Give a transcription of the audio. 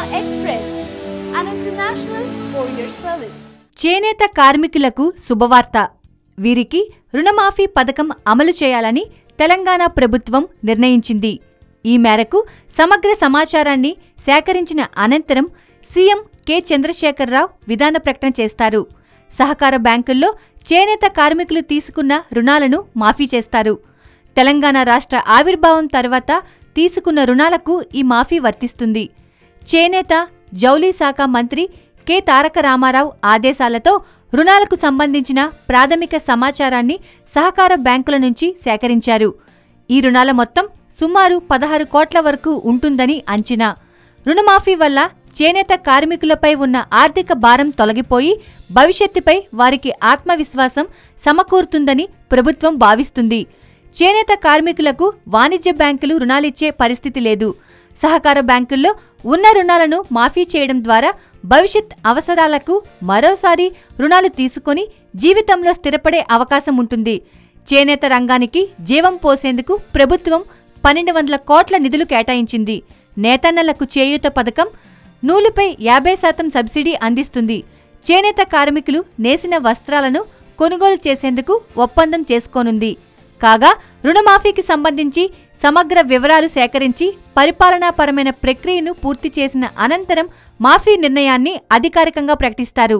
Express, an international courier service. చేనేత కార్మికులకు శుభవార్త. వీరికి రుణమాఫీ పథకం అమలు చేయాలని తెలంగాణ ప్రభుత్వం నిర్ణయించింది. ఈ మేరకు సమగ్ర సమాచారాన్ని సేకరించిన అనంతరం సీఎం కె చంద్రశేఖరరావు విధాన ప్రకటన చేస్తారు. సహకార బ్యాంకుల్లో చేనేత కార్మికులు తీసుకున్న రుణాలను మాఫీ చేస్తారు. తెలంగాణ రాష్ట్ర ఆవిర్భావం తర్వాత తీసుకున్న రుణాలకు ఈ మాఫీ వర్తిస్తుంది. చేనేత, జౌళి శాఖ మంత్రి కె తారక రామారావు ఆదేశాలతో రుణాలకు సంబంధించిన ప్రాథమిక సమాచారాన్ని సహకార బ్యాంకుల నుంచి సేకరించారు. ఈ రుణాల మొత్తం సుమారు 16 కోట్ల వరకు ఉంటుందని అంచనా. రుణమాఫీ వల్ల చేనేత కార్మికులపై ఉన్న ఆర్థిక భారం తొలగిపోయి భవిష్యత్తుపై వారికి ఆత్మవిశ్వాసం సమకూరుతుందని ప్రభుత్వం భావిస్తుంది. చేనేత కార్మికులకు వాణిజ్య బ్యాంకులు రుణాలిచ్చే పరిస్థితి లేదు. సహకార బ్యాంకుల్లో ఉన్న రుణాలను మాఫీ చేయడం ద్వారా భవిష్యత్ అవసరాలకు మరోసారి రుణాలు తీసుకుని జీవితంలో స్థిరపడే అవకాశం ఉంటుంది. చేనేత రంగానికి జీవం పోసేందుకు ప్రభుత్వం 1200 కోట్ల నిధులు కేటాయించింది. నేతన్నలకు చేయూత పథకం, నూలుపై 50% సబ్సిడీ అందిస్తుంది. చేనేత కార్మికులు నేసిన వస్త్రాలను కొనుగోలు చేసేందుకు ఒప్పందం చేసుకోనుంది. కాగా రుణమాఫీకి సంబంధించి సమగ్ర వివరాలు సేకరించి పరిపాలనాపరమైన ప్రక్రియను పూర్తి చేసిన అనంతరం మాఫీ నిర్ణయాన్ని అధికారికంగా ప్రకటిస్తారు.